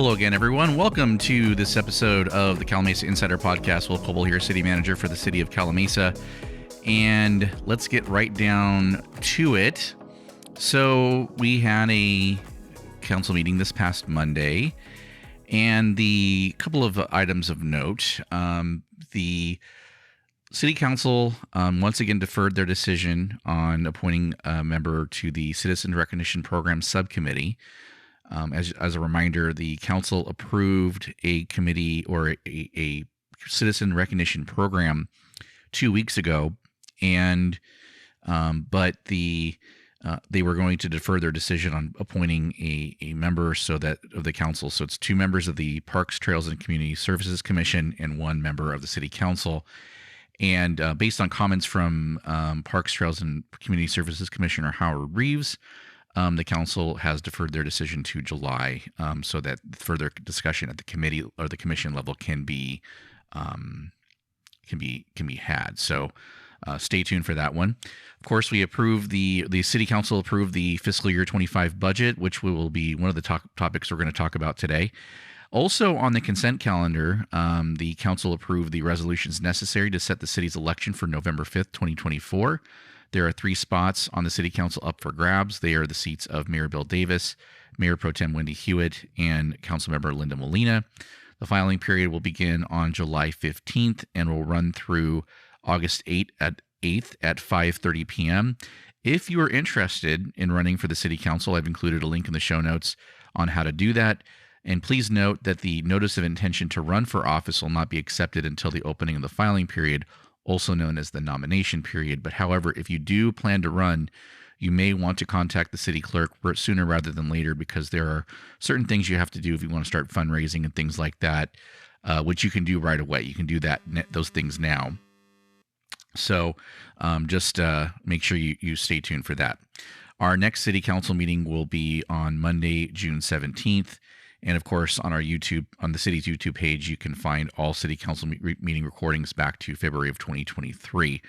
Hello again, everyone. Welcome to this episode of the Calamasa Insider Podcast. Will Coble here, City Manager for the City of Calamasa. And let's get right down to it. So we had a council meeting this past Monday, and the couple of items of note. The City Council once again deferred their decision on appointing a member to the Citizen Recognition Program Subcommittee. As a reminder, the council approved a committee or a citizen recognition program 2 weeks ago, and but they were going to defer their decision on appointing a member of the council. So it's 2 members of the Parks, Trails, and Community Services Commission and 1 member of the City Council. And based on comments from Parks, Trails, and Community Services Commissioner Howard Reeves, the council has deferred their decision to July, so that further discussion at the committee or the commission level can be had. So stay tuned for that one. Of course, we approved the city council approved the fiscal year 25 budget, which will be one of the topics we're going to talk about today. Also on the consent calendar, the council approved the resolutions necessary to set the city's election for November 5th, 2024. There are 3 spots on the City Council up for grabs. They are the seats of Mayor Bill Davis, Mayor Pro Tem Wendy Hewitt, and Councilmember Linda Molina. The filing period will begin on July 15th and will run through August 8th at 5:30 p.m. If you are interested in running for the City Council, I've included a link in the show notes on how to do that. And please note that the notice of intention to run for office will not be accepted until the opening of the filing period, also known as the nomination period. But however, if you do plan to run, you may want to contact the city clerk sooner rather than later, because there are certain things you have to do if you want to start fundraising and things like that, which you can do right away. You can do those things now. So just make sure you stay tuned for that. Our next city council meeting will be on Monday, June 17th. And of course, on the city's YouTube page, you can find all city council meeting recordings back to February of 2023.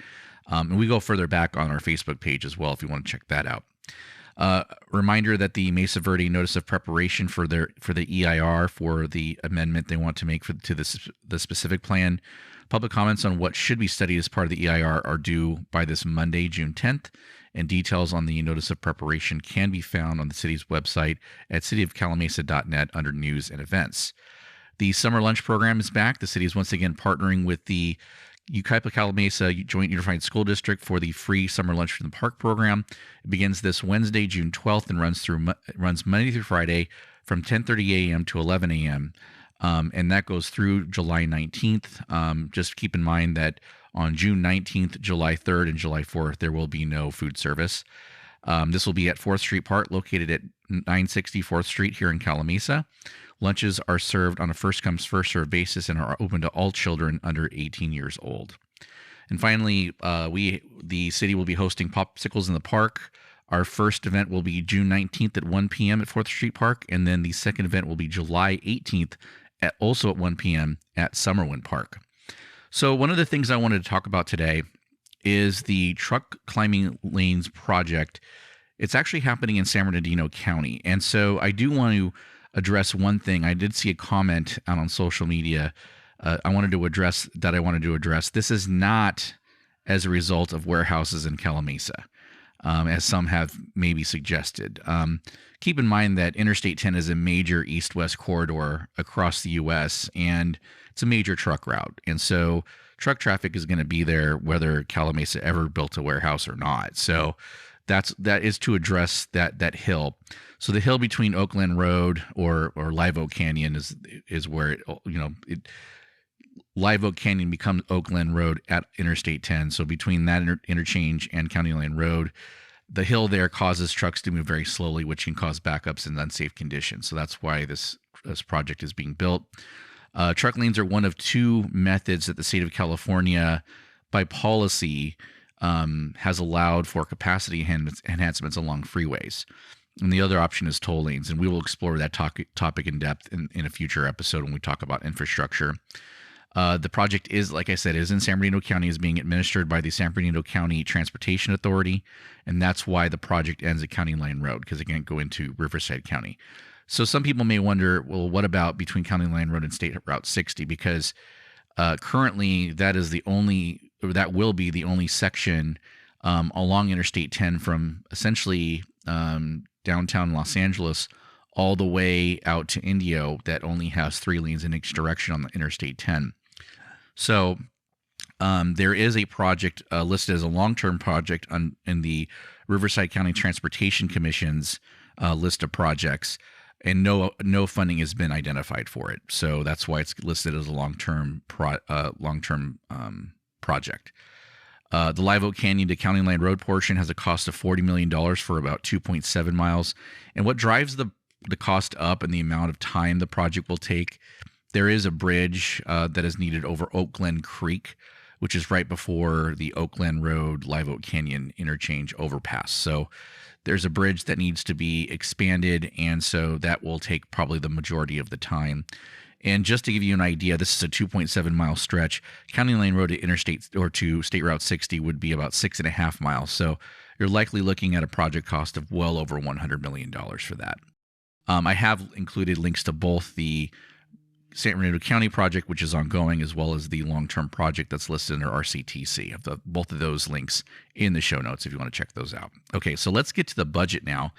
And we go further back on our Facebook page as well if you want to check that out. Reminder that the Mesa Verde notice of preparation for the EIR for the amendment they want to make to the specific plan. Public comments on what should be studied as part of the EIR are due by this Monday, June 10th. And details on the notice of preparation can be found on the city's website at cityofcalamasa.net under news and events. The summer lunch program is back. The city is once again partnering with the Yucaipa-Calamasa Joint Unified School District for the free summer lunch from the park program. It begins this Wednesday, June 12th, and runs Monday through Friday from 10:30 a.m. to 11 a.m. And that goes through July 19th. Just keep in mind that on June 19th, July 3rd, and July 4th, there will be no food service. This will be at 4th Street Park, located at 960 4th Street here in Calamasa. Lunches are served on a first-come, first-served basis and are open to all children under 18 years old. And finally, the city will be hosting Popsicles in the Park. Our first event will be June 19th at 1 p.m. at 4th Street Park, and then the second event will be July 18th, also at 1 p.m. at Summerwind Park. So one of the things I wanted to talk about today is the truck climbing lanes project. It's actually happening in San Bernardino County. And so I do want to address one thing. I did see a comment out on social media I wanted to address. This is not as a result of warehouses in Calamasa, as some have maybe suggested. Keep in mind that Interstate 10 is a major east-west corridor across the U.S., and it's a major truck route. And so truck traffic is going to be there whether Calamasa ever built a warehouse or not. So that is to address that hill. So the hill between Glen Rd or Live Oak Canyon is where Live Oak Canyon becomes Glen Rd at Interstate 10. So between that interchange and County Line Road, the hill there causes trucks to move very slowly, which can cause backups and unsafe conditions. So that's why this project is being built. Truck lanes are one of 2 methods that the state of California, by policy, has allowed for capacity enhancements along freeways. And the other option is toll lanes. And we will explore that topic in depth in a future episode when we talk about infrastructure. The project is, like I said, is in San Bernardino County, is being administered by the San Bernardino County Transportation Authority. And that's why the project ends at County Line Road, because it can't go into Riverside County. So some people may wonder, well, what about between County Line Road and State Route 60? Because currently that is the only, or that will be the only section along Interstate 10 from essentially downtown Los Angeles all the way out to Indio that only has 3 lanes in each direction on the Interstate 10. So there is a project listed as a long-term project in the Riverside County Transportation Commission's list of projects, and no funding has been identified for it. So that's why it's listed as a long-term project. The Live Oak Canyon to County Line Road portion has a cost of $40 million for about 2.7 miles. And what drives the cost up and the amount of time the project will take, there is a bridge that is needed over Oak Glen Creek, which is right before the Oak Glen Road Live Oak Canyon interchange overpass. So there's a bridge that needs to be expanded, and so that will take probably the majority of the time. And just to give you an idea, this is a 2.7 mile stretch. County Line Road to Interstate or to State Route 60 would be about 6.5 miles. So you're likely looking at a project cost of well over $100 million for that. I have included links to both the San Bernardino County project, which is ongoing, as well as the long-term project that's listed under RCTC. I have both of those links in the show notes if you want to check those out. Okay, so let's get to the budget now.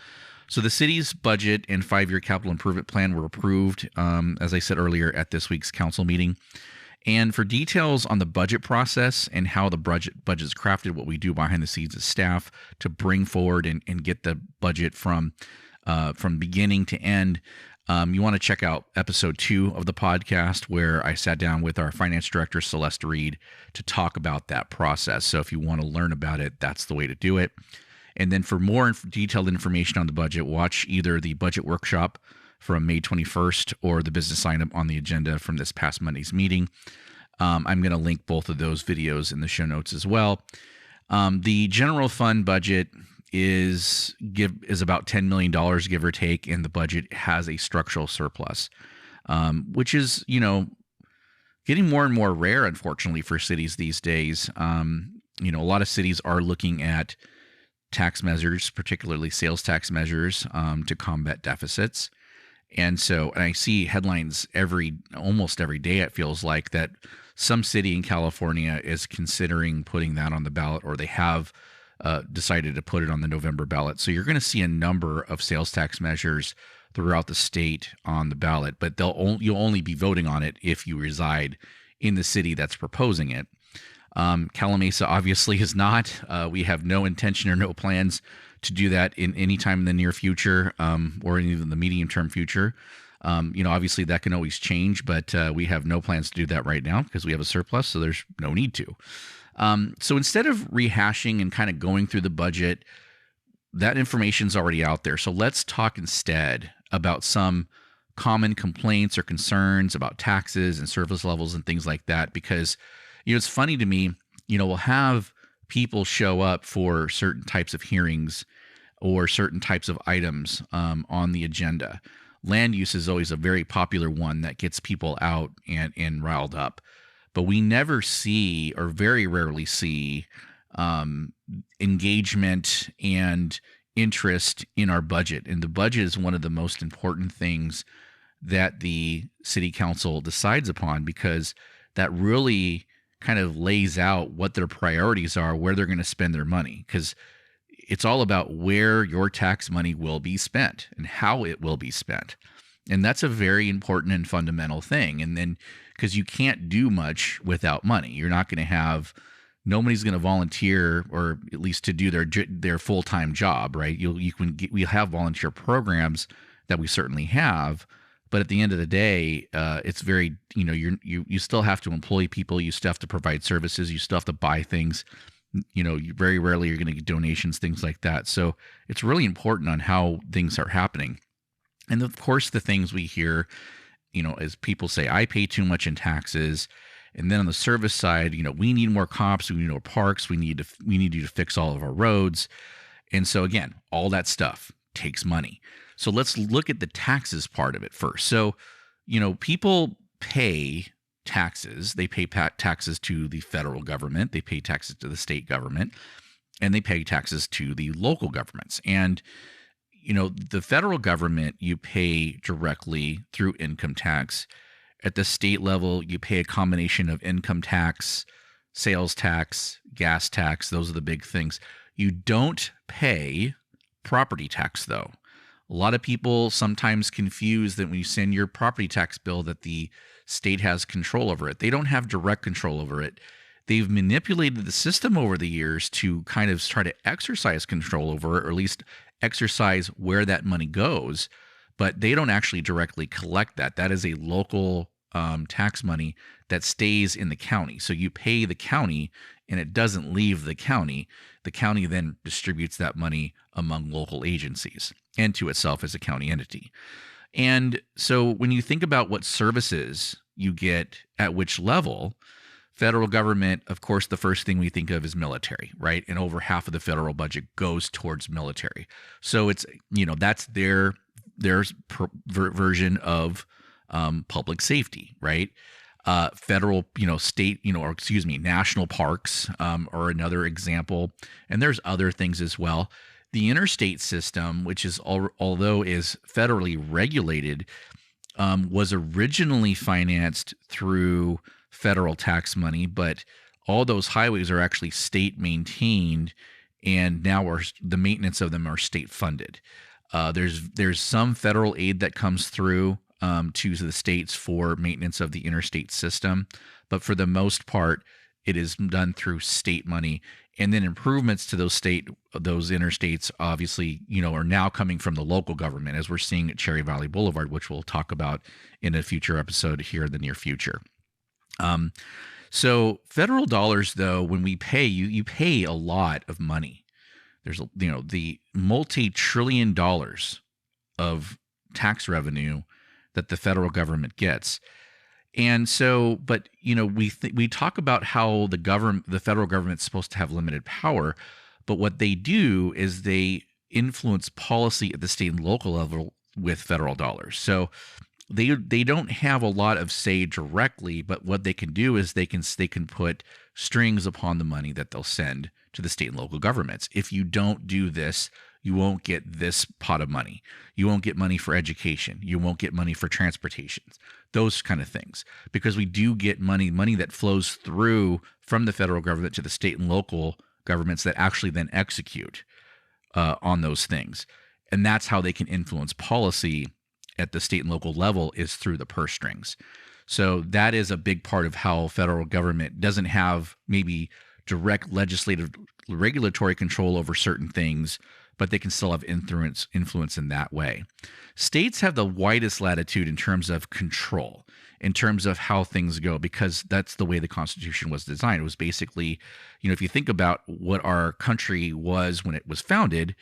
So the city's budget and 5-year capital improvement plan were approved, as I said earlier, at this week's council meeting. And for details on the budget process and how the budget is crafted, what we do behind the scenes as staff to bring forward and get the budget from beginning to end, you want to check out episode 2 of the podcast, where I sat down with our finance director, Celeste Reed, to talk about that process. So if you want to learn about it, that's the way to do it. And then for more detailed information on the budget, watch either the budget workshop from May 21st or the business lineup on the agenda from this past Monday's meeting. I'm going to link both of those videos in the show notes as well. The general fund budget is about $10 million, give or take, and the budget has a structural surplus, which is, getting more and more rare, unfortunately, for cities these days. A lot of cities are looking at tax measures, particularly sales tax measures, to combat deficits. And I see headlines almost every day, it feels like, that some city in California is considering putting that on the ballot, or they have decided to put it on the November ballot. So you're going to see a number of sales tax measures throughout the state on the ballot, but you'll only be voting on it if you reside in the city that's proposing it. Calamasa obviously is not. We have no intention or no plans to do that in any time in the near future, or even the medium-term future. Obviously that can always change, but we have no plans to do that right now because we have a surplus, so there's no need to. So instead of rehashing and kind of going through the budget, that information's already out there. So let's talk instead about some common complaints or concerns about taxes and service levels and things like that, because it's funny to me, we'll have people show up for certain types of hearings or certain types of items on the agenda. Land use is always a very popular one that gets people out and riled up. But we never see, or very rarely see, engagement and interest in our budget. And the budget is one of the most important things that the city council decides upon, because that really kind of lays out what their priorities are, where they're going to spend their money. Because it's all about where your tax money will be spent and how it will be spent. And that's a very important and fundamental thing. And then, because you can't do much without money, you're not going to have, nobody's going to volunteer, or at least to do their full-time job, right? We have volunteer programs that we certainly have, but at the end of the day, it's very, you still have to employ people, you still have to provide services, you still have to buy things. Very rarely you're going to get donations, things like that. So it's really important on how things are happening. And of course, the things we hear, as people say, I pay too much in taxes. And then on the service side, we need more cops, we need more parks, we need you to fix all of our roads. And so again, all that stuff takes money. So let's look at the taxes part of it first. So, people pay taxes. They pay taxes to the federal government, they pay taxes to the state government, and they pay taxes to the local governments. And the federal government, you pay directly through income tax. At the state level, you pay a combination of income tax, sales tax, gas tax. Those are the big things. You don't pay property tax, though. A lot of people sometimes confuse that when you send your property tax bill that the state has control over it. They don't have direct control over it. They've manipulated the system over the years to kind of try to exercise control over it, or at least exercise where that money goes, but they don't actually directly collect that. That is a local tax money that stays in the county. So you pay the county and it doesn't leave the county. The county then distributes that money among local agencies and to itself as a county entity. And so when you think about what services you get at which level, federal government, of course, the first thing we think of is military, right? And over half of the federal budget goes towards military. So it's, that's their version of public safety, right? Federal, state, national parks are another example. And there's other things as well. The interstate system, which is, although is federally regulated, was originally financed through federal tax money, but all those highways are actually state maintained, and now the maintenance of them are state funded. There's some federal aid that comes through to the states for maintenance of the interstate system, but for the most part, it is done through state money. And then improvements to those interstates, obviously, are now coming from the local government, as we're seeing at Cherry Valley Boulevard, which we'll talk about in a future episode here in the near future. So federal dollars, though, when we pay, you pay a lot of money. There's, the multi-trillion dollars of tax revenue that the federal government gets. And so, but, we talk about how the federal government's supposed to have limited power, but what they do is they influence policy at the state and local level with federal dollars. So they don't have a lot of say directly, but what they can do is they can put strings upon the money that they'll send to the state and local governments. If you don't do this, you won't get this pot of money. You won't get money for education. You won't get money for transportation, those kind of things. Because we do get money that flows through from the federal government to the state and local governments that actually then execute on those things. And that's how they can influence policy at the state and local level, is through the purse strings. So that is a big part of how federal government doesn't have maybe direct legislative regulatory control over certain things, but they can still have influence in that way. States have the widest latitude in terms of control, in terms of how things go, because that's the way the Constitution was designed. It was basically, if you think about what our country was when it was founded,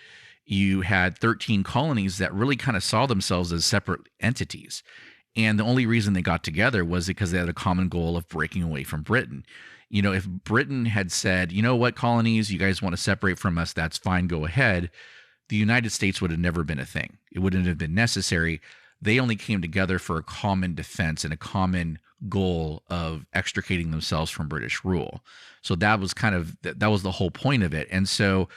you had 13 colonies that really kind of saw themselves as separate entities. And the only reason they got together was because they had a common goal of breaking away from Britain. If Britain had said, what, colonies, you guys want to separate from us, that's fine, go ahead, the United States would have never been a thing. It wouldn't have been necessary. They only came together for a common defense and a common goal of extricating themselves from British rule. So that was that was the whole point of it. And so,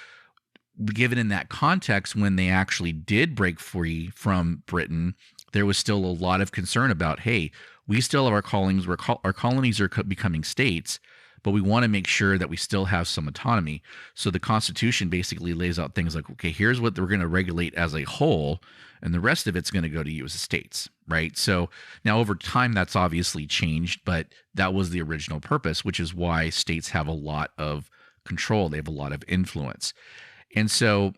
given in that context, when they actually did break free from Britain, there was still a lot of concern about, hey, we still have our colonies, our colonies are becoming states, but we want to make sure that we still have some autonomy. So the Constitution basically lays out things like, okay, here's what we're going to regulate as a whole, and the rest of it's going to go to you as states, right? So now over time, that's obviously changed, but that was the original purpose, which is why states have a lot of control. They have a lot of influence. And so,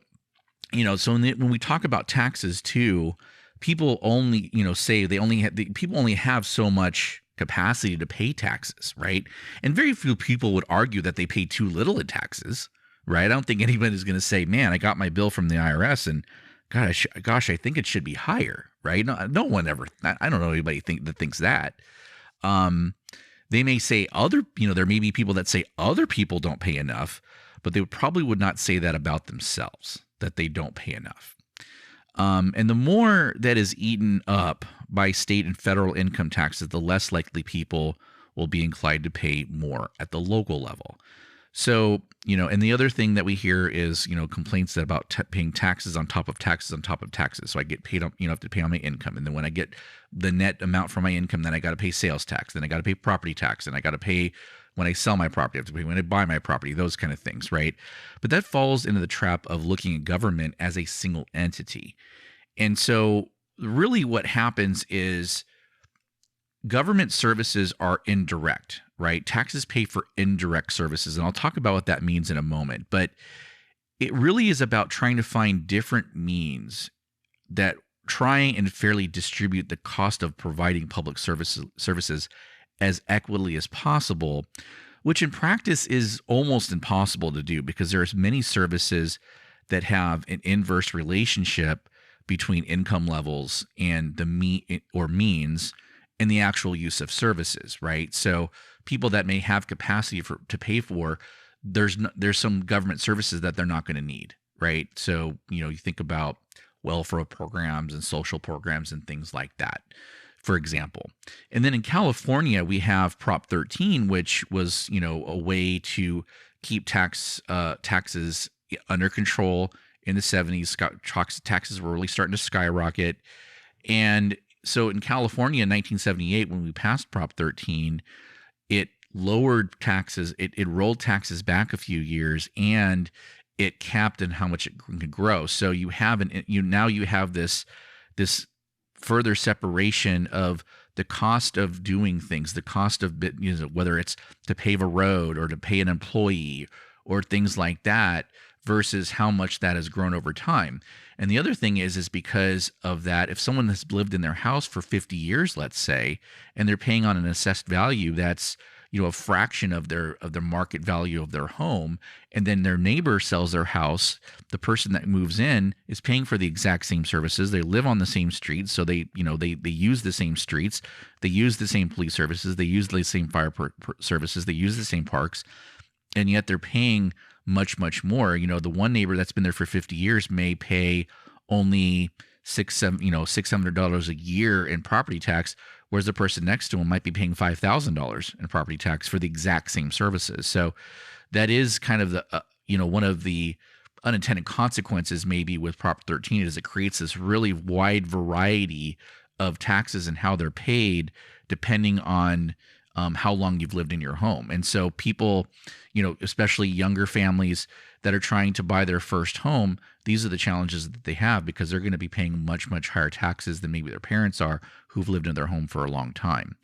when we talk about taxes too, people only, say people only have so much capacity to pay taxes, right? And very few people would argue that they pay too little in taxes, right? I don't think anybody's going to say, man, I got my bill from the IRS and gosh, I think it should be higher, right? No one ever, I don't know anybody that thinks that. They may say there may be people that say other people don't pay enough, but they probably would not say that about themselves, that they don't pay enough. And the more that is eaten up by state and federal income taxes, the less likely people will be inclined to pay more at the local level. So, and the other thing that we hear is, complaints about paying taxes on top of taxes on top of taxes. So I get paid on, have to pay on my income. And then when I get the net amount from my income, then I got to pay sales tax. Then I got to pay property tax. And I got to pay when I sell my property. I have to pay when I buy my property, those kind of things, right? But that falls into the trap of looking at government as a single entity. And so really what happens is government services are indirect, right? Taxes pay for indirect services. And I'll talk about what that means in a moment. But it really is about trying to find different means that try and fairly distribute the cost of providing public services as equitably as possible, which in practice is almost impossible to do because there's many services that have an inverse relationship between income levels and the means and the actual use of services, right? So people that may have capacity to pay for, there's some government services that they're not going to need, right? So, you think about welfare programs and social programs and things like that, for example. And then in California, we have Prop 13, which was, a way to keep taxes under control in the 70s. Taxes were really starting to skyrocket. And so in California in 1978, when we passed Prop 13, it lowered taxes, it rolled taxes back a few years, and it capped in how much it could grow. So you have now you have this further separation of the cost of doing things, the cost of whether it's to pave a road or to pay an employee or things like that, versus how much that has grown over time. And the other thing is because of that, if someone has lived in their house for 50 years, let's say, and they're paying on an assessed value that's, a fraction of their market value of their home, and then their neighbor sells their house, the person that moves in is paying for the exact same services. They live on the same streets, so they use the same streets, they use the same police services, they use the same fire services, they use the same parks, and yet they're paying much, much more. The one neighbor that's been there for 50 years may pay only $600 a year in property tax, whereas the person next to him might be paying $5,000 in property tax for the exact same services. So that is kind of the one of the unintended consequences maybe with Prop 13 is it creates this really wide variety of taxes and how they're paid depending on how long you've lived in your home. And so people, especially younger families that are trying to buy their first home, these are the challenges that they have because they're going to be paying much, much higher taxes than maybe their parents are who've lived in their home for a long time.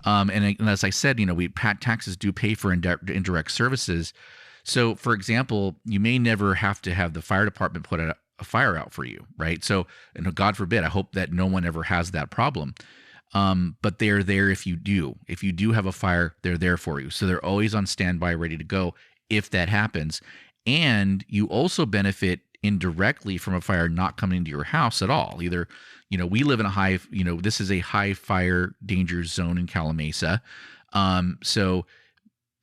And as I said, taxes do pay for indirect services. So, for example, you may never have to have the fire department put a fire out for you, right? So, and God forbid, I hope that no one ever has that problem. But they're there if you do. If you do have a fire, they're there for you. So they're always on standby, ready to go if that happens. And you also benefit indirectly from a fire not coming into your house at all. Either, we live in a high, this is a high fire danger zone in Calamasa. So,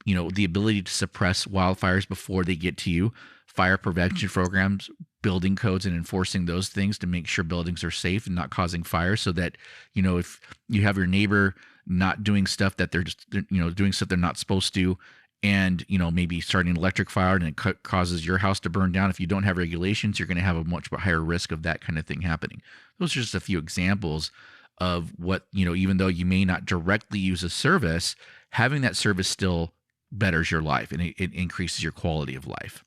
the ability to suppress wildfires before they get to you, fire prevention programs, building codes and enforcing those things to make sure buildings are safe and not causing fires so that, if you have your neighbor not doing stuff that they're just, doing stuff they're not supposed to, and, maybe starting an electric fire and it causes your house to burn down. If you don't have regulations, you're going to have a much higher risk of that kind of thing happening. Those are just a few examples of what, even though you may not directly use a service, having that service still betters your life and it increases your quality of life.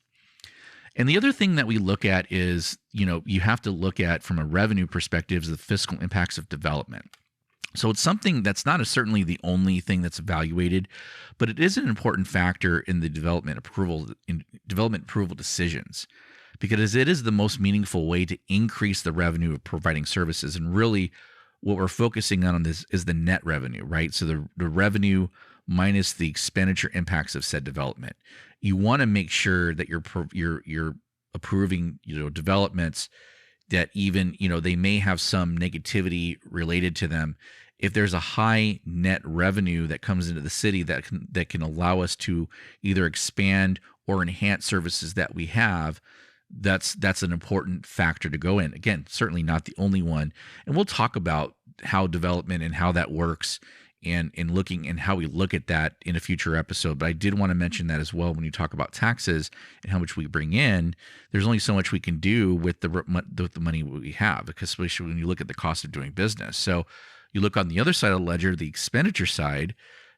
And the other thing that we look at is, you have to look at from a revenue perspective is the fiscal impacts of development. So it's something that's not certainly the only thing that's evaluated, but it is an important factor in the development approval decisions, because it is the most meaningful way to increase the revenue of providing services. And really what we're focusing on this is the net revenue, right? So the revenue minus the expenditure impacts of said development. You want to make sure that you're approving, developments that even, they may have some negativity related to them. If there's a high net revenue that comes into the city that can allow us to either expand or enhance services that we have, that's an important factor to go in. Again, certainly not the only one. And we'll talk about how development and how that works and looking and how we look at that in a future episode. But I did want to mention that as well when you talk about taxes and how much we bring in. There's only so much we can do with the money we have, because especially when you look at the cost of doing business. So you look on the other side of the ledger, the expenditure side,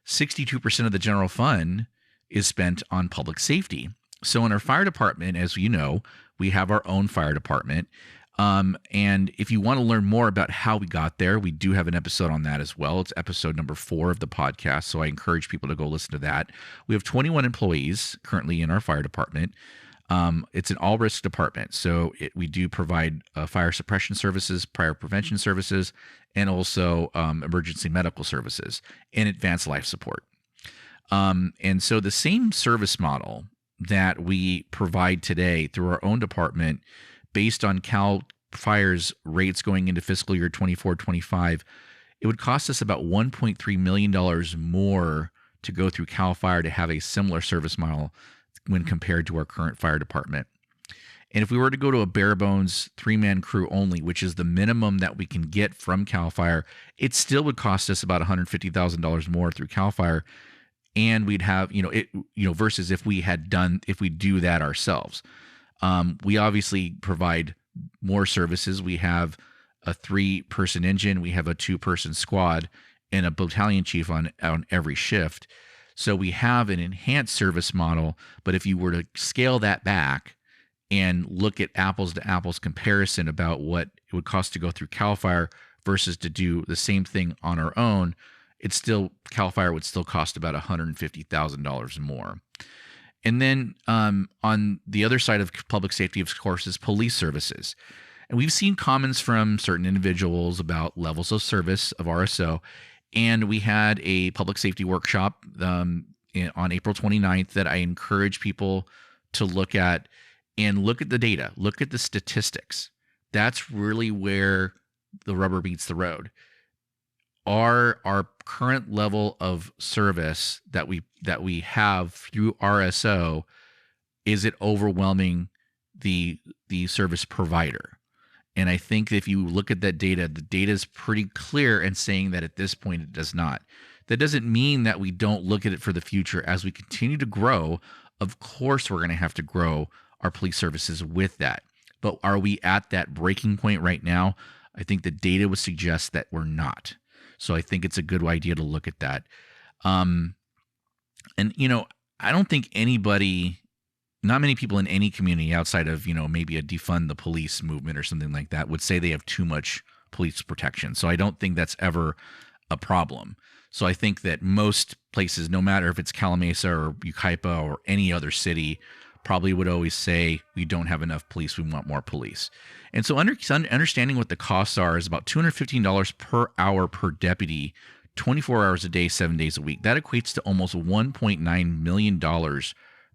62% of the general fund is spent on public safety. So in our fire department, as you know, we have our own fire department. And if you want to learn more about how we got there, we do have an episode on that as well. It's episode number 4 of the podcast. So I encourage people to go listen to that. We have 21 employees currently in our fire department. It's an all risk department. So we do provide fire suppression services, fire prevention services, and also emergency medical services and advanced life support. And so the same service model that we provide today through our own department, based on CAL FIRE's rates going into fiscal year 24-25, it would cost us about $1.3 million more to go through CAL FIRE to have a similar service model when compared to our current fire department. And if we were to go to a bare bones 3-man crew only, which is the minimum that we can get from CAL FIRE, it still would cost us about $150,000 more through CAL FIRE. And we'd have, versus if we do that ourselves. We obviously provide more services. We have a 3-person engine, we have a 2-person squad, and a battalion chief on every shift. So we have an enhanced service model. But if you were to scale that back and look at apples to apples comparison about what it would cost to go through CAL FIRE versus to do the same thing on our own, CAL FIRE would still cost about $150,000 more. And then on the other side of public safety, of course, is police services. And we've seen comments from certain individuals about levels of service of RSO. And we had a public safety workshop on April 29th that I encourage people to look at the data, look at the statistics. That's really where the rubber meets the road. Our current level of service that we have through RSO, is it overwhelming the service provider? And I think if you look at that data, the data is pretty clear and saying that at this point it does not. That doesn't mean that we don't look at it for the future. As we continue to grow, of course we're going to have to grow our police services with that. But are we at that breaking point right now? I think the data would suggest that we're not. So I think it's a good idea to look at that. And, I don't think not many people in any community outside of, maybe a defund the police movement or something like that would say they have too much police protection. So I don't think that's ever a problem. So I think that most places, no matter if it's Calamasa or Yucaipa or any other city, probably would always say, we don't have enough police, we want more police. And so understanding what the costs are is about $215 per hour per deputy, 24 hours a day, 7 days a week. That equates to almost $1.9 million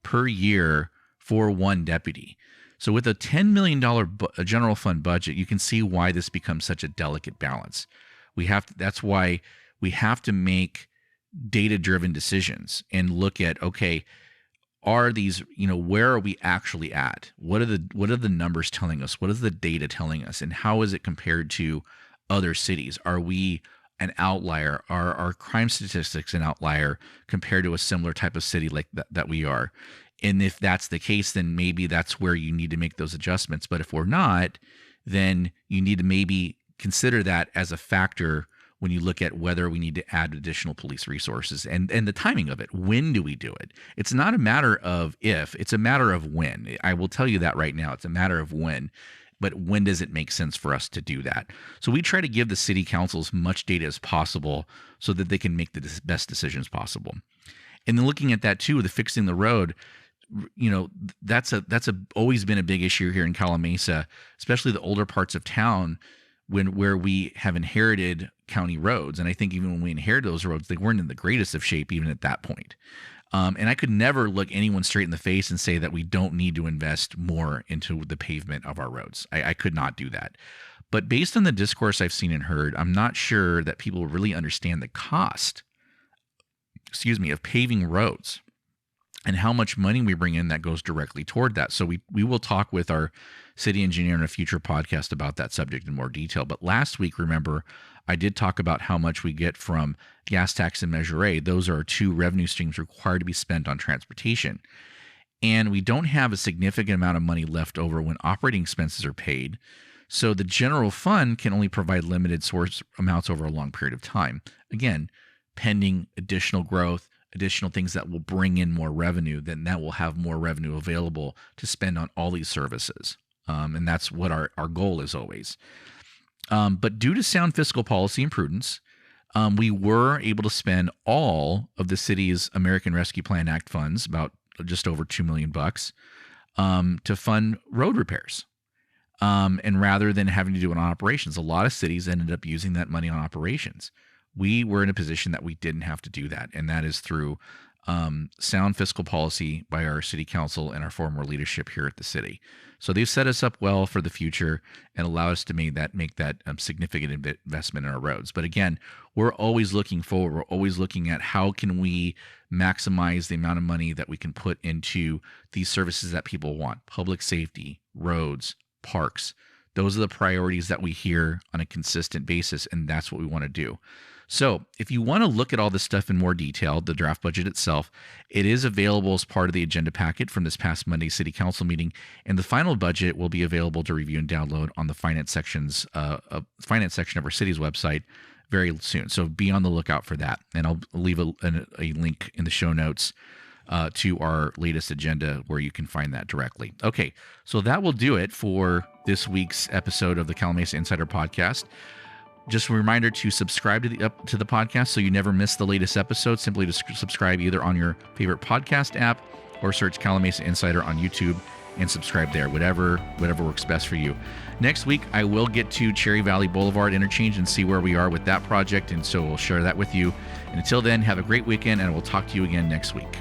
per year for one deputy. So with a $10 million general fund budget, you can see why this becomes such a delicate balance. That's why we have to make data-driven decisions and look at, okay, are these, where are we actually at? What are the numbers telling us? What is the data telling us? And how is it compared to other cities? Are we an outlier? Are our crime statistics an outlier compared to a similar type of city like that we are? And if that's the case, then maybe that's where you need to make those adjustments. But if we're not, then you need to maybe consider that as a factor when you look at whether we need to add additional police resources and the timing of it. When do we do it? It's not a matter of if, it's a matter of when. I will tell you that right now. It's a matter of when. But when does it make sense for us to do that? So we try to give the city council as much data as possible so that they can make the best decisions possible. And then looking at that too, the fixing the road, that's always been a big issue here in Calamasa, especially the older parts of town where we have inherited county roads. And I think even when we inherited those roads, they weren't in the greatest of shape even at that point. And I could never look anyone straight in the face and say that we don't need to invest more into the pavement of our roads. I could not do that. But based on the discourse I've seen and heard, I'm not sure that people really understand the cost, of paving roads. and how much money we bring in that goes directly toward that. So we will talk with our city engineer in a future podcast about that subject in more detail. But last week, remember, I did talk about how much we get from gas tax and Measure A. Those are 2 revenue streams required to be spent on transportation. And we don't have a significant amount of money left over when operating expenses are paid. So the general fund can only provide limited source amounts over a long period of time. Again, pending additional growth, additional things that will bring in more revenue, then that will have more revenue available to spend on all these services. And that's what our goal is always. But due to sound fiscal policy and prudence, we were able to spend all of the city's American Rescue Plan Act funds, about just over $2 million, to fund road repairs. And rather than having to do it on operations, a lot of cities ended up using that money on operations. We were in a position that we didn't have to do that, and that is through sound fiscal policy by our city council and our former leadership here at the city. So they've set us up well for the future and allow us to make that significant investment in our roads. But again, we're always looking forward. We're always looking at how can we maximize the amount of money that we can put into these services that people want: public safety, roads, parks. Those are the priorities that we hear on a consistent basis, and that's what we want to do. So if you want to look at all this stuff in more detail, the draft budget itself, it is available as part of the agenda packet from this past Monday's City Council meeting, and the final budget will be available to review and download on the finance section of our city's website very soon. So be on the lookout for that, and I'll leave a link in the show notes to our latest agenda where you can find that directly. Okay, so that will do it for this week's episode of the Calamasa Insider Podcast. Just a reminder to subscribe to the podcast so you never miss the latest episode. Simply to subscribe either on your favorite podcast app or search Calamasa Insider on YouTube and subscribe there, whatever works best for you. Next week, I will get to Cherry Valley Boulevard interchange and see where we are with that project, and so we'll share that with you. And until then, have a great weekend, and we'll talk to you again next week.